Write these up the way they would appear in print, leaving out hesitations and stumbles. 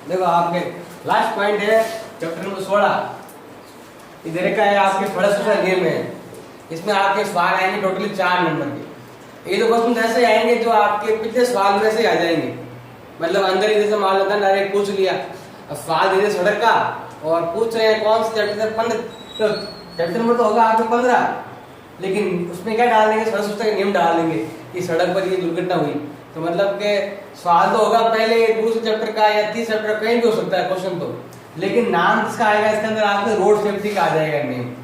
देखो आपके last point है चैप्टर नंबर 16। इधर का है आपके फलसफा गेम है। इसमें आपके सवाल आएंगे टोटली 4 नंबर के। ये तो क्वेश्चन ऐसे आएंगे जो आपके पिछले सवाल में से आ जाएंगे। मतलब अंदर ही जैसे मान लेता डायरेक्ट पूछ लिया, अब सवाल दे दे सड़क का और पूछ रहे हैं कौन सा चैप्टर 15, तो चैप्टर नंबर तो होगा आपके 15, लेकिन उसमें क्या डाल देंगे, फलसफा का नियम डाल देंगे कि सड़क पर ये दुर्घटना हुई। तो मतलब के सवाल तो होगा पहले दूसरे चैप्टर का या तीसरे चैप्टर का, कहीं भी हो सकता है क्वेश्चन तो, लेकिन नाम जिसका आएगा इसके अंदर आपके रोड सेफ्टी का आ जाएगा नेम।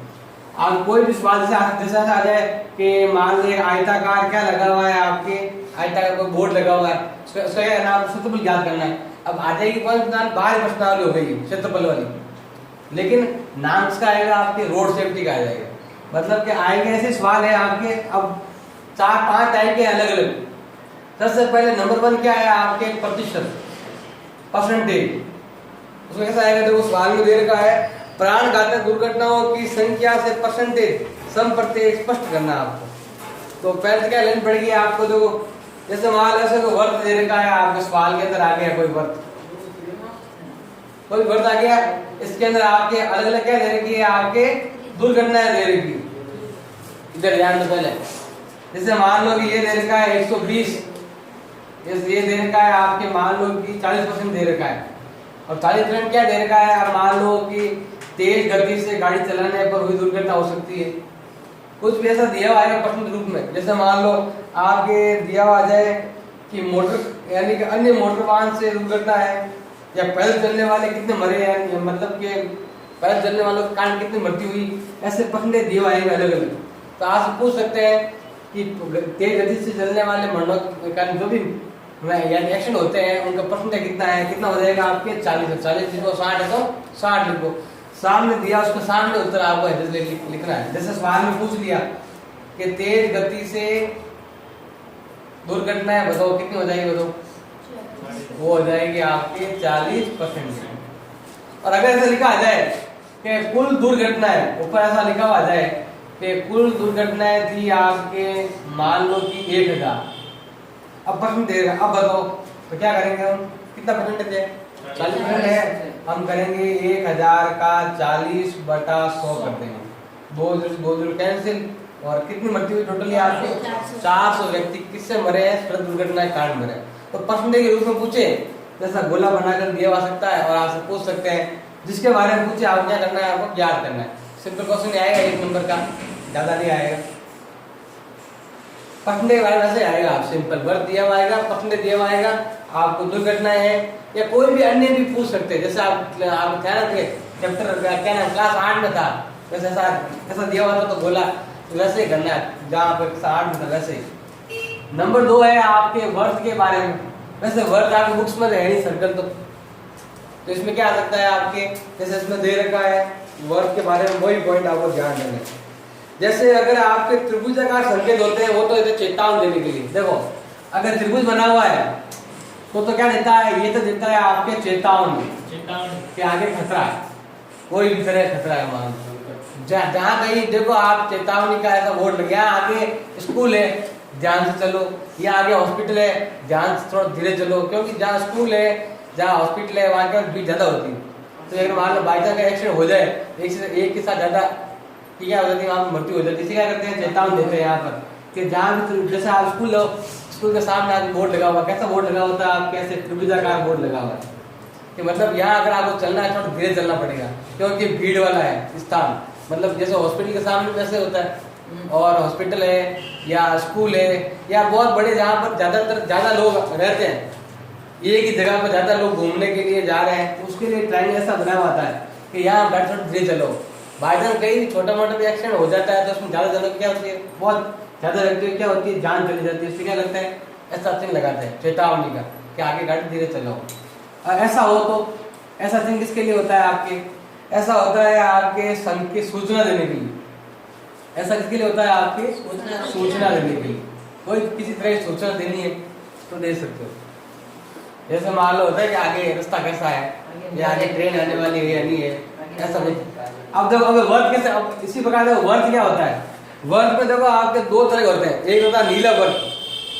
अब कोई भी सवाल जैसा आ जाए कि मान लो आयताकार क्या लगा हुआ है, आपके आयताकार कोई बोर्ड लगा हुआ है, उसका क्या नाम क्षेत्रफल याद करना है। अब आ जाएगी कौन सी बाहर प्रश्नावली हो गई क्षेत्रफल वाली, लेकिन नाम इसका आएगा आपके रोड सेफ्टी का आ जाएगा। मतलब कि आएंगे ऐसे सवाल है आपके अब 4-5 टाइप के अलग अलग। सबसे पहले नंबर 1 क्या है आपके प्रतिशत, परसेंटेज। उसमें कैसा आएगा, देखो सवाल में दे रखा है प्राण घातक दुर्घटनाओं की संख्या से परसेंटेज सम प्रत्यय स्पष्ट करना आपको। तो पहले क्या लाइन पड़ेगी आपको, देखो जैसे मान ऐसे को वर्त दे रखा है आपके सवाल के अंदर आ गया कोई वर्त आ गया, इसके अंदर आपके अलग अलग क्या दे रखी है, आपके दुर्घटनाएं दे रखी। इधर ध्यान दो पहले, जैसे मान लो कि ये दे रखा है 120, ये दे रखा है आपके मान लो कि 40% दे रखा है, और 40% क्या दे रखा है, और मान लो कि तेज गति से गाड़ी चलाने पर हुई दुर्घटना हो सकती है। कुछ भी ऐसा दिया हुआ है प्रश्न रूप में, जैसे मान लो आपके दिया हुआ जाए कि मोटर यानी कि अन्य मोटर वाहन से दुर्घटना है, या पैदल चलने वाले कितने मरे हैं, मतलब कि पैदल चलने वालों के कारण कितनी मृत्यु हुई, ऐसे प्रश्न दिए हुए हैं अलग अलग। तो आप पूछ सकते हैं कि तेज गति से चलने वाले मरणों के कारण जो भी यानी एक्शन होते हैं उनका परसेंटेज कितना है, कितना हो जाएगा आपके 40 लिखो, 60 है तो 60 लिखो। सामने दिया उसके सामने उत्तर आपको लिखना है। जैसे सवाल में पूछ लिया कि तेज गति से दुर्घटनाएं बताओ कितनी हो जाएगी, बताओ वो हो जाएगी आपके 40%। और अगर ऐसा लिखा आ जाए कि कुल दुर्घटनाएं, ऊपर ऐसा लिखा हुआ जाए कि कुल दुर्घटनाएं थी आपके मान लो कि 1000, अब प्रश्न दे रहा, अब बताओ तो क्या करेंगे हम, कितना परसेंटेज है, 40% है, हम करेंगे 1000 का 40/100 कर देंगे, 2 कैंसिल, और कितनी मृत्यु हुई टोटली आपके 400 व्यक्ति किससे मरे हैं, सड़क दुर्घटना के कारण मरे। तो परसेंटेज के रूप में पूछे जैसा गोला बनाकर दिया जा सकता है, और आपसे पूछ सकते हैं जिसके बारे में पूछे आप क्या करना है, आपको याद करना है। सिंपल क्वेश्चन आएगा 1 नंबर का, ज्यादा नहीं आएगा। परसेंटेज के बारे में ऐसे आएगा, आप सिंपल वर्ग दिया हुआ आएगा, परसेंटेज दिया हुआ आएगा, आपको दुर्घटनाएं है या कोई भी अन्य भी पूछ सकते हैं। जैसे आप ध्यान रखिए चैप्टर क्या नाम क्लास 8 में था, वैसे ऐसा दिया हुआ था तो बोला वैसे ही करना है, जहाँ पे 8 में था वैसे ही। नंबर 2 है आपके वर्थ के बारे में। वैसे वर्थ आपके बुक्स में है नहीं सर्कल, तो इसमें क्या आ सकता है आपके, जैसे इसमें दे रखा है वर्थ के बारे में, वही पॉइंट आपको ध्यान देना है। जैसे अगर आपके त्रिभुजाकार संकेत होते हैं वो तो इधर चेतावनी देने के लिए, देखो अगर त्रिभुज बना हुआ है तो क्या देता है, ये तो देता है आपके चेतावनी कि आगे खतरा है, कोई भी तरह खतरा है। मान जहाँ कहीं देखो आप चेतावनी का ऐसा बोर्ड लग गया, आगे स्कूल है ध्यान से चलो, या आगे हॉस्पिटल है ध्यान से थोड़ा धीरे चलो, क्योंकि जहाँ स्कूल है जहाँ हॉस्पिटल है वहाँ पर भीड़ ज्यादा होती है। तो अगर मान लो बाइक का एक्सीडेंट हो जाए एक के साथ ज्यादा क्या हो जाती है, वहाँ मृत्यु हो जाती है। इसे क्या करते हैं, चेतावनी देते हैं यहाँ पर कि जहाँ भी जैसे आप स्कूल हो, स्कूल के सामने आपको बोर्ड लगा हुआ, कैसा बोर्ड लगा होता है, आप कैसे त्रिभुजाकार बोर्ड लगा हुआ है कि मतलब यहाँ अगर आपको चलना है थोड़ा धीरे चलना पड़ेगा, क्योंकि भीड़ वाला है स्थान। मतलब जैसे हॉस्पिटल के सामने वैसे होता है, और हॉस्पिटल है या स्कूल है या बहुत बड़े जहाँ पर ज्यादा लोग रहते हैं, एक ही जगह पर ज्यादा लोग घूमने के लिए जा रहे हैं, उसके लिए ट्रायंगल ऐसा बना हुआ है कि यहाँ बैठ थोड़ा धीरे चलो। बाई चांस कहीं छोटा मोटा भी एक्सीडेंट हो जाता है तो उसमें ज्यादा क्या होती है, बहुत ज्यादा लगती है, क्या होती है, जान चली जाती है। उससे क्या करते हैं, ऐसा चिन्ह लगाते हैं चेतावनी का कि आगे गाड़ी धीरे चलाओ। ऐसा हो तो ऐसा चिन्ह किसके लिए होता है, आपके ऐसा होता है आपके संघ की सूचना देने के लिए। ऐसा किसके लिए होता है, आपके सूचना देने के लिए। कोई किसी तरह की सूचना देनी है तो दे सकते हो। जैसे मान लो होता है कि आगे रास्ता कैसा है, या आगे ट्रेन आने वाली है या नहीं है, ऐसा नहीं। अब देखो अब वर्त कैसे, अब इसी प्रकार से वर्त क्या होता है, वर्त में देखो आपके 2 तरह के होते हैं, एक होता है नीला वर्त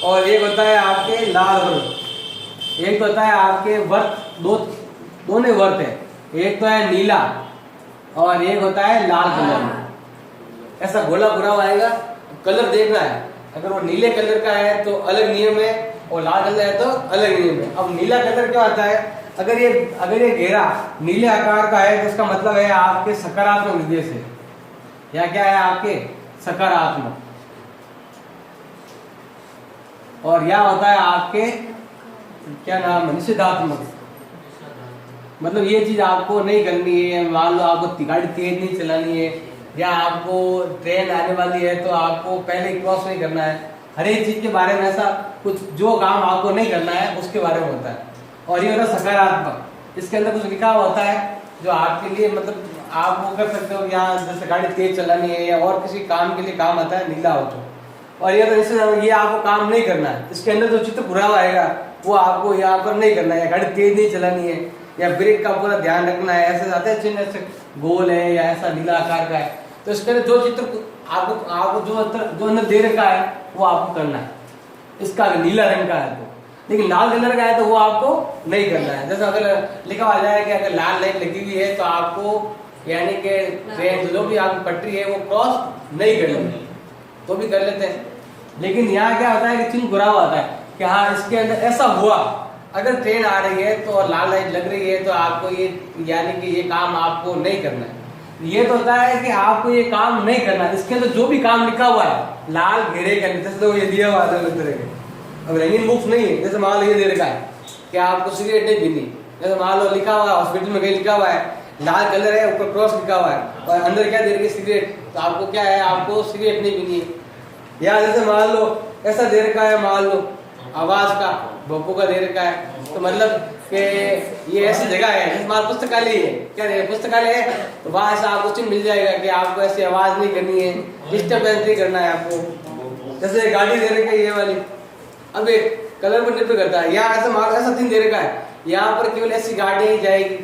और एक होता है आपके लाल वर्त। एक होता है आपके वर्त 2 दोनों वर्त है, एक तो है नीला और एक होता है लाल कलर। ऐसा गोला भरा हुआ आएगा, कलर देखना है, अगर वो नीले कलर का है तो अलग नियम है और लाल कलर है तो अलग नियम है। अब नीला कलर क्या होता है, अगर ये घेरा नीले आकार का है तो इसका मतलब है आपके सकारात्मक निर्देश है, या क्या है आपके सकारात्मक, और यह होता है आपके क्या नाम है निषेधात्मक। मतलब ये चीज आपको नहीं करनी है, मान लो आपको गाड़ी तेज नहीं चलानी है या आपको ट्रेन आने वाली है तो आपको पहले क्रॉस नहीं करना है। हर एक चीज के बारे में ऐसा कुछ जो काम आपको नहीं करना है उसके बारे में होता है। और ये होता है सकारात्मक, इसके अंदर कुछ लिखा हुआ होता है जो आपके लिए मतलब आप वो कर सकते हो, यहाँ जैसे गाड़ी तेज चलानी है या और किसी काम के लिए काम आता है नीला हो तो। और ये तो इससे ये आपको काम नहीं करना है, इसके अंदर जो चित्र भरा हुआ आएगा वो आपको यहाँ पर नहीं करना है, गाड़ी तेज नहीं चलानी है या ब्रेक का पूरा ध्यान रखना है। ऐसे आते हैं चिन्ह, ऐसे गोल है या ऐसा नीला आकार का है, तो इसके अंदर जो चित्र आपको जो अंदर दे रखा है वो आपको करना है। इसका अगर नीला रंग का है तो, लेकिन लाल कलर का है तो वो आपको नहीं करना है। जैसे अगर लिखा हुआ जाए कि अगर लाल लाइट लगी हुई है तो आपको यानी कि ट्रेन जो भी आपकी पटरी है वो क्रॉस नहीं करनी, तो भी कर लेते हैं। लेकिन यहाँ क्या होता है कि चिन्ह बुरा होता है कि हाँ इसके अंदर ऐसा हुआ, अगर ट्रेन आ रही है तो लाल लाइट लग रही है तो आपको ये यानी कि ये काम आपको नहीं करना है। ये तो होता है कि आपको ये काम नहीं करना, इसके अंदर जो भी काम लिखा हुआ है लाल घेरे का, जैसे तो ये दिया हुआ है अलग तरह के, अब रंगीन बुक्स नहीं है। जैसे मान लो ये दे रखा है कि आपको सिगरेट नहीं पीनी, जैसे मान लो लिखा हुआ है हॉस्पिटल में कहीं लिखा हुआ है लाल कलर है, ऊपर क्रॉस लिखा हुआ है और अंदर क्या दे रखी है सिगरेट, तो आपको क्या है आपको सिगरेट नहीं पीनी है। या जैसे मान लो ऐसा दे रखा है, मान लो आवाज का भोपू का दे रखा है, तो मतलब कि ये ऐसी जगह है जैसे मान पुस्तकालय है, क्या है पुस्तकालय है तो वहां से आपको चिन्ह मिल जाएगा कि आपको ऐसी आवाज नहीं करनी है, डिस्टर्बेंस नहीं करना है आपको। जैसे गाड़ी दे रखी है ये वाली, अब एक कलर पर निर्भर करता है, यहाँ ऐसा मान लो ऐसा चिन्ह दे रखा है यहाँ पर केवल ऐसी गाड़ी ही जाएगी,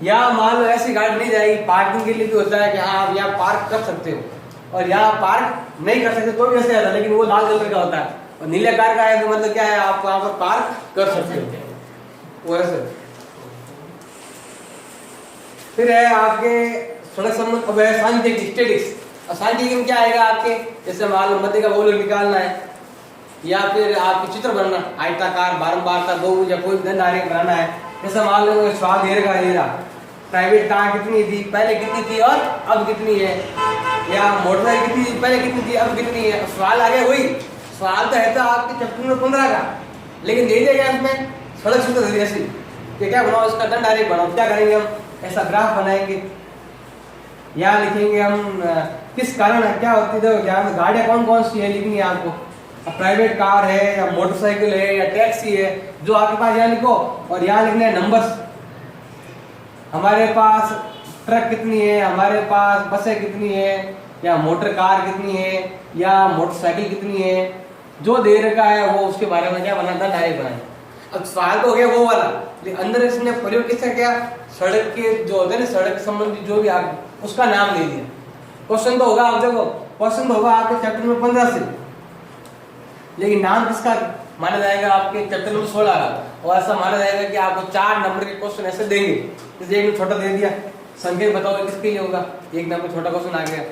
या मान लो ऐसी गाड़ी नहीं जाएगी, पार्किंग के लिए भी होता है कि हाँ आप यहाँ पार्क कर सकते हो, और यहाँ पार्क नहीं कर सकते तो भी ऐसे आता है, लेकिन वो लाल कलर का होता है और नीले कार का है तो मतलब क्या है आप वहां पर पार्क कर सकते हो वो ऐसे। फिर है आपके सड़क संबंध सांख्यिकी स्टैटिक्स। सांख्यिकी में क्या आएगा आपके, जैसे मान लो मध्य का बहुलक निकालना है या फिर आपके चित्र बनना आयताकार बारंबारता बहुभुज या कोई धन आरेख बनाना है। जैसे मान लो स्वाद घेर का घेरा, प्राइवेट कार कितनी थी पहले कितनी थी और अब कितनी है, या मोटरसाइकिल कितनी थी पहले कितनी थी अब कितनी है। सवाल आ गया वही सवाल तो है तो आपके चैप्टर नंबर 15 का, लेकिन दे दिया इसमें सड़क सूत्र ऐसी कि क्या बनाओ इसका दंड आरेख बनाओ। क्या करेंगे हम, ऐसा ग्राफ बनाएंगे या लिखेंगे हम किस कारण है क्या होती है, गाड़ियाँ कौन कौन सी है लिखनी है आपको, प्राइवेट कार है या मोटरसाइकिल है या टैक्सी है, जो आपके पास यहाँ लिखो और यहाँ लिखने हैं नंबर्स। हमारे पास ट्रक कितनी है, हमारे पास बसें कितनी है, या मोटर कार कितनी है या मोटरसाइकिल कितनी है, जो दे रखा है वो उसके बारे में क्या बनाना था डायरेक्ट बनाए। अब सवाल तो हो गया वो वाला, लेकिन अंदर इसने प्रयोग किसका किया, सड़क के जो होते हैं ना सड़क संबंधी जो भी आगे उसका नाम ले लिया। क्वेश्चन तो होगा आप देखो, क्वेश्चन तो होगा आपके चैप्टर नंबर 15 से, लेकिन नाम किसका माना जाएगा आपके चैप्टर नंबर 16 का। और ऐसा माना जाएगा कि आपको 4 नंबर के क्वेश्चन ऐसे देंगे, जैसे एक छोटा दे दिया संख्या बताओ किसके लिए होगा, एक नंबर छोटा क्वेश्चन आ गया,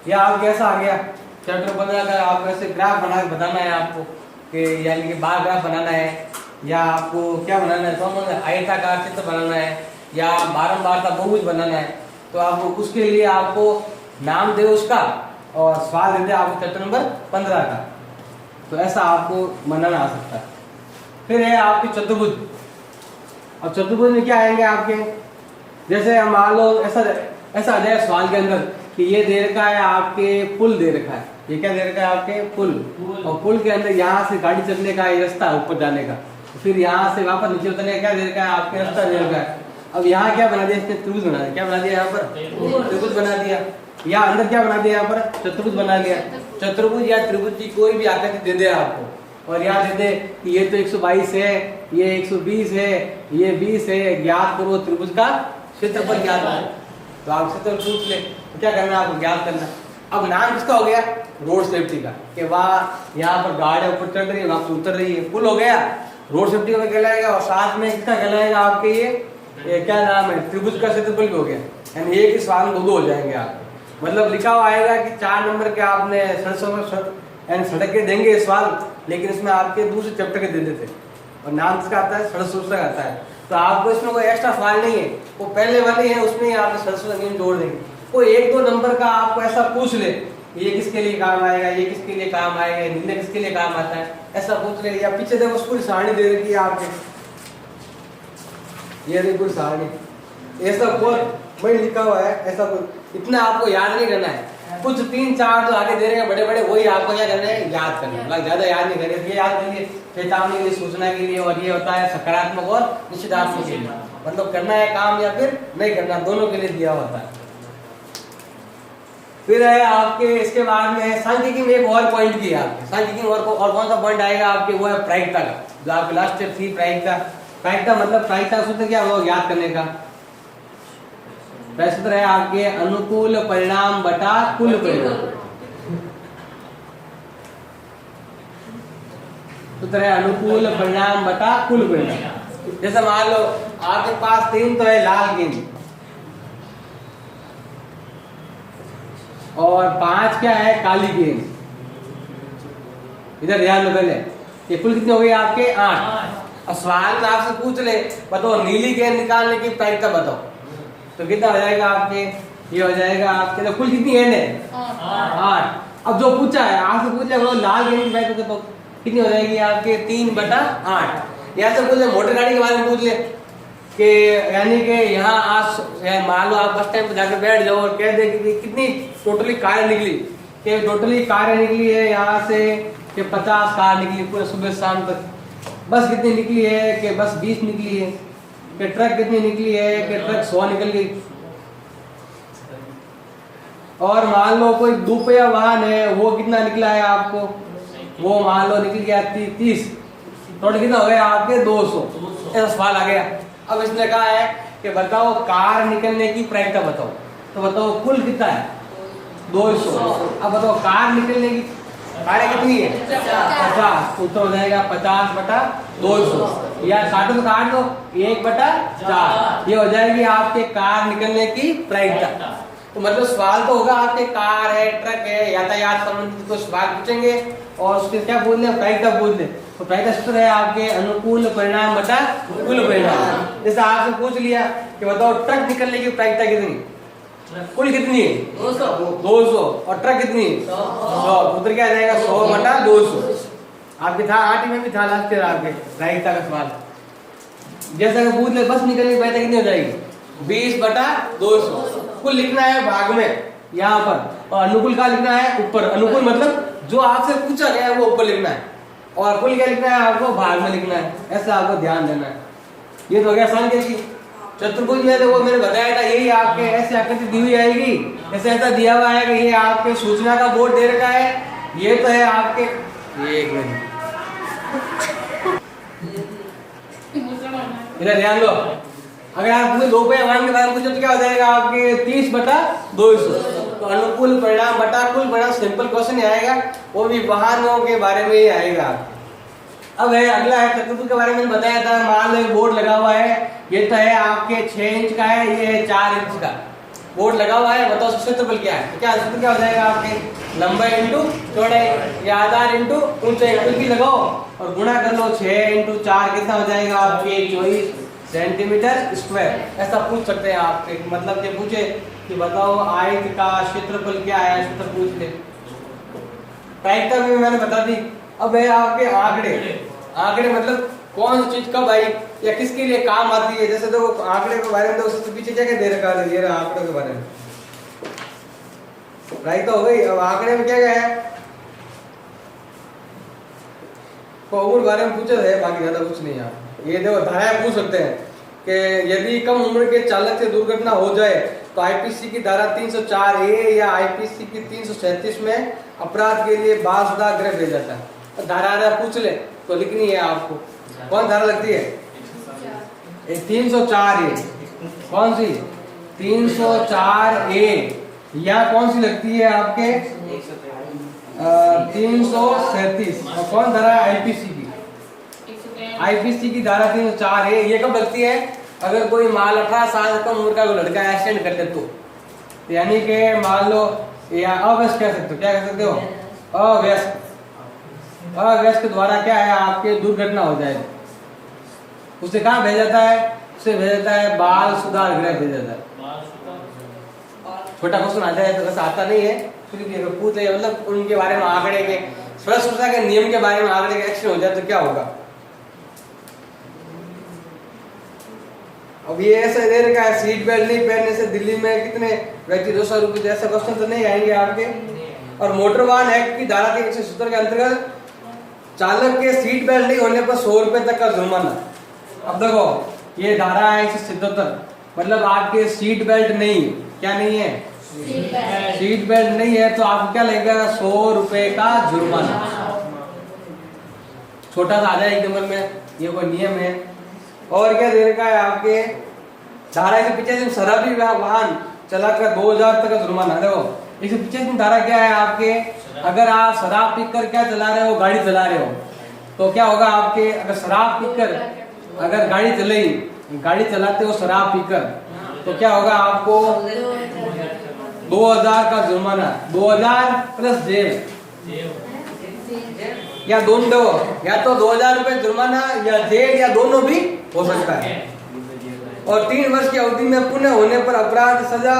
या आप कैसा आ गया चैप्टर 15 का आपको ऐसे ग्राफ बना के बताना है आपको कि यानी कि बार ग्राफ बनाना है, या आपको क्या बनाना है तो आयताकार चित्र बनाना है या बारंबारता बहुभुज बनाना है, तो आपको उसके लिए आपको नाम दे उसका और सवाल दे दे आपको चैप्टर नंबर 15 का, तो ऐसा आपको बनाना आ सकता है। फिर है आपके चतुर्भुज। अब चतुर्भुज में क्या आएंगे आपके, जैसे मान लो ऐसा आ जाए सवाल के अंदर कि ये दे रखा है आपके पुल दे रखा है, ये क्या दे रखा है आपके पुल, और पुल के अंदर यहाँ से गाड़ी चलने का ये रास्ता ऊपर जाने का, फिर यहाँ से वापस नीचे उतरने का क्या दे रखा है आपके रास्ता दे रखा है। अब यहाँ क्या बना दिया इसने, त्रिभुज बना दिया, क्या बना दिया यहाँ पर त्रिभुज बना दिया, या अंदर क्या बना दिया यहाँ पर चतुर्भुज बना लिया। चतुर्भुज या त्रिभुज की कोई भी आकृति दे दे आपको, और यहाँ दे दे कि ये तो 122 है, ये 120 है, ये 20 है, ज्ञात करो त्रिभुज का क्षेत्रफल ज्ञात है, तो आप क्षेत्रफल पूछ ले तो क्या करना आपको ज्ञात करना। अब नाम किसका हो गया, रोड सेफ्टी का, कि वहाँ यहाँ पर गाड़ी ऊपर चढ़ रही है वहां से उतर रही है, पुल हो गया रोड सेफ्टी का कहलाएगा, और साथ में किसका कहलाएगा आपके ये ये क्या नाम है, त्रिभुज का क्षेत्रफल भी हो गया, यानी एक ही सवाल में दो हो जाएंगे आप। मतलब लिखा हुआ आएगा कि 4 नंबर के आपने यानी सड़क के देंगे सवाल, लेकिन इसमें आपके दूसरे चैप्टर के दे देते और नाम इसका आता है सड़क सुरक्षा का आता है, तो आपको इसमें कोई एक्स्ट्रा सवाल नहीं है, वो पहले वाले है उसमें ही आप सड़क सुरक्षा नियम जोड़ देंगे। कोई 1-2 नंबर का आपको ऐसा पूछ ले, ये किसके लिए काम आएगा, ये किसके लिए काम आएगा, नीले किसके लिए काम आता है, ऐसा पूछ ले। या पीछे देखो पूरी सारणी दे रखी है आपके, ये देखो पूरी सारणी, ऐसा बहुत वही लिखा हुआ है, ऐसा कुछ इतना आपको याद नहीं करना है। कुछ 3-4 जो आगे दे रहे हैं बड़े बड़े, वही आपको क्या करना है, याद करना है, मतलब ज्यादा याद नहीं करेंगे। ये याद करिए चेतावनी के लिए, सूचना के लिए, और ये होता है सकारात्मक और निषेधात्मक के लिए, मतलब करना है काम या फिर नहीं करना, दोनों के लिए दिया होता है। फिर है आपके इसके बाद में सांख्यिकी में एक और पॉइंट की है आपके, सांख्यिकी में और कौन सा पॉइंट आएगा आपके, वो है प्रायिकता का, जो आपके लास्ट स्टेप थी प्रायिकता। प्रायिकता मतलब प्रायिकता सूत्र क्या, वो याद करने का सूत्र है आपके अनुकूल परिणाम बटा कुल परिणाम, सूत्र है अनुकूल परिणाम बटा कुल परिणाम। जैसे मान लो आपके पास 3 तो है लाल गेंद और 5 क्या है काली गेंद, इधर ध्यान में पहले, ये कुल कितने हो गए आपके 8। अब सवाल में आपसे पूछ ले बताओ नीली गेंद निकालने की प्रायिकता बताओ, तो कितना हो जाएगा आपके, ये हो जाएगा आपके, तो कुल कितनी गेंद है 8। अब जो पूछा है आपसे पूछ ले लाल गेंद की प्रायिकता तो कितनी हो जाएगी आपके 3/8। या से पूछ ले मोटर गाड़ी के बारे में पूछ ले कि यानी कि यहाँ आज मान लो आप बस टाइम पे जाकर बैठ जाओ और कह दे कि कितनी टोटली कारें निकली, कि टोटली कारें निकली है यहाँ से कि 50 कार निकली पूरे सुबह शाम तक, बस कितनी निकली है कि बस 20 निकली है, कि ट्रक कितनी निकली है कि ट्रक 100 निकल गई। और मान लो कोई दोपहिया वाहन है वो कितना निकला है आपको, वो मान लो निकल गया 30, टोटल कितना हो गया आपके 200। ऐसा सवाल आ गया। अब इसने कहा है कि बताओ कार निकलने की प्रायिकता बताओ, तो बताओ कुल कितना है 200। अब बताओ कार निकलने की कारें कितनी है 50, उत्तर हो जाएगा 50/200, या काटो तो काट दो 1/4, ये हो जाएगी आपके कार निकलने की प्रायिकता। तो मतलब सवाल तो होगा आपके कार है, ट्रक है, यातायात संबंधित कुछ सवाल पूछेंगे और उसके क्या बोल ले, प्रायिकता बोल ले। तो प्रायिकता सूत्र है आपके अनुकूल परिणाम बटा कुल परिणाम। जैसे आपसे पूछ लिया कि बताओ ट्रक निकलने की प्रायिकता कितनी, कुल कितनी है 200 और ट्रक कितनी है 100, उत्तर क्या आ जाएगा 100/200। आपके था 8 में भी था लास्ट ईयर आपके प्रायिकता का सवाल। जैसा कि पूछ ले बस निकलने की प्रायिकता कितनी हो जाएगी 20/200। कुल लिखना है भाग में यहाँ पर, और अनुकूल का लिखना है ऊपर। अनुकूल मतलब जो आपसे पूछा गया है वो ऊपर लिखना है, और कुल क्या लिखना है आपको भाग में लिखना है। ऐसा आपको ध्यान देना है। ये तो हो गया सांख्यिकी। चतुर्भुज में वो मैंने बताया था, यही आपके ऐसे आकृति दी हुई आएगी, ऐसे ऐसा दिया हुआ है कि ये आपके सूचना का बोर्ड दे रखा है, ये तो है आपके, ये एक मिनट इधर ध्यान दो। अगर आप पूरे दोपहिया वाहन के बारे में पूछो तो क्या हो जाएगा आपके 30/200। तो अनुकूल परिणाम बटा कुल परिणाम सिंपल क्वेश्चन ही आएगा, वो भी वाहनों के बारे में ही आएगा। अब है अगला है चतुर्भुज के बारे में बताया था। मान लो बोर्ड लगा हुआ है, ये तो है आपके 6 इंच का है, ये है 4 इंच का बोर्ड लगा हुआ है। बताओ क्षेत्रफल क्या है, तो क्या सूत्र क्या हो जाएगा आपके लंबाई इंटू चौड़ाई, या आधार इंटू ऊंचाई, कुल की लगाओ और गुणा कर लो 6 इंटू 4 कितना हो जाएगा आपके 24 सेंटीमीटर स्क्वायर। ऐसा पूछ सकते हैं आपके, मतलब ये पूछे कि बताओ आयत का क्षेत्रफल क्या है, क्षेत्र पूछ ले। प्रायिकता भी मैंने बता दी। अब है आपके आंकड़े। आंकड़े मतलब कौन सी चीज कब आई या किसके लिए काम आती है। जैसे देखो आंकड़े के बारे में तो उससे पीछे क्या क्या दे रखा है, ये रहा आंकड़ों के बारे में प्रायिकता हो गई। अब आंकड़े में क्या क्या है, कोविड बारे में पूछा है, बाकी ज्यादा कुछ नहीं है। ये देखो धाराएं पूछ सकते हैं कि यदि कम उम्र के चालक से दुर्घटना हो जाए तो आईपीसी की धारा 304A या आईपीसी की 337 में अपराध के लिए 12 गृह भेजा जाता है। तो धारा पूछ ले तो लिखनी है आपको। कौन धारा लगती है 304A, कौन सी 304A, या कौन सी लगती है आपके 337, और कौन धारा आईपीसी की, आईपीसी की धारा 304A। ये कब लगती है अगर कोई माल 18 साल से कम उम्र का कोई लड़का एक्सीडेंट कर ले तो यानी कि मान लो या अवयस्क कह सकते हो, क्या कह सकते हो, अवयस्क द्वारा क्या है आपके दुर्घटना हो जाए, उसे कहाँ भेजा जाता है, उसे भेजा जाता है बाल सुधार गृह भेजा जाता है। छोटा क्वेश्चन आ जाए तो वैसे आता नहीं है, फिर भी अगर पूछ ले मतलब उनके बारे में आंकड़े के स्वास्थ्य सुरक्षा के नियम के बारे में आंकड़े के एक्शन हो जाए तो क्या होगा। अब ये ऐसा दे रखा है सीट बेल्ट नहीं पहनने से दिल्ली में कितने व्यक्ति 200 रुपये, ऐसा क्वेश्चन तो नहीं आएंगे आपके। और मोटर वाहन एक्ट की धारा 370 के अंतर्गत चालक के सीट बेल्ट नहीं होने पर 100 रुपए तक का जुर्माना। अब देखो ये धारा है 177, मतलब आपके सीट बेल्ट नहीं, क्या नहीं है, सीट बेल्ट नहीं है तो आपको क्या लगेगा, 100 रुपए का जुर्माना। छोटा सा आ जाए एक नंबर में, ये कोई नियम है। और क्या दे रखा है आपके धारा 185 शराबी वाहन चलाकर 2000 तक का जुर्माना। देखो 185 धारा क्या है आपके, अगर आप शराब पीकर क्या चला रहे हो, गाड़ी चला रहे हो तो क्या होगा आपके, अगर शराब पीकर अगर गाड़ी चलाई, गाड़ी चलाते हो शराब पीकर तो क्या होगा आपको 2000 का जुर्माना, 2000 प्लस जेल या दोनों, या तो 2000 रुपए जुर्माना या जेल या दोनों भी हो सकता है। और 3 वर्ष की अवधि में पुनः होने पर अपराध सजा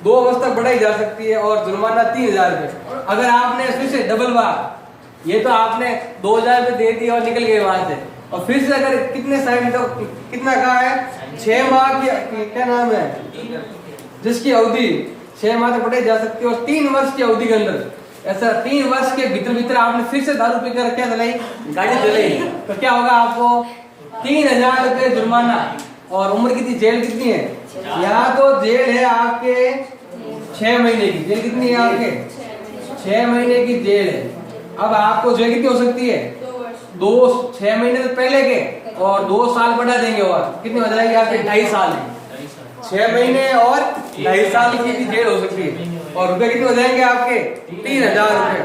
2 वर्ष तक बढ़ाई जा सकती है और जुर्माना 3000 रुपए। अगर आपने फिर से डबल बार, ये तो आपने 2000 रुपए दे दिए और निकल गए वहां से, और फिर से अगर कितने टाइम तक कितना कहा है, 6 माह की क्या नाम है जिसकी अवधि 6 माह तक बढ़ाई जा सकती है, और 3 वर्ष की अवधि के अंदर ऐसा 3 वर्ष के भीतर आपने फिर से दारू पीकर क्या चलाई, गाड़ी चलाई, तो क्या होगा आपको 3000 रुपए जुर्माना। और उम्र कितनी, जेल कितनी है, यहाँ तो जेल है आपके 6 महीने की, जेल कितनी है आपके 6 महीने की जेल है। अब आपको जेल कितनी हो सकती है, 6 महीने तो पहले के और 2 साल बढ़ा देंगे, और कितनी हो जाएगी आपके 2.5 साल है, 6 महीने और 2.5 साल की भी जेल हो सकती है। और रुपए कितने हो जाएंगे आपके 3000 रुपए,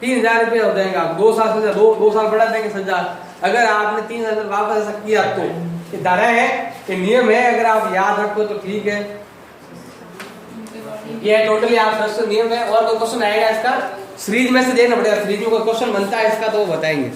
3000 रुपए हो जाएंगे। आप 2 साल सजा, 2 साल बढ़ा देंगे सजा। अगर आपने 3000 वापस ऐसा किया तो ये धारा है, ये नियम है, अगर आप याद रखो तो ठीक है। ये टोटली आप नियम है। और कोई क्वेश्चन आएगा इसका सीरीज में से देखना पड़ेगा, सीरीज में कोई क्वेश्चन बनता है इसका तो वो बताएंगे।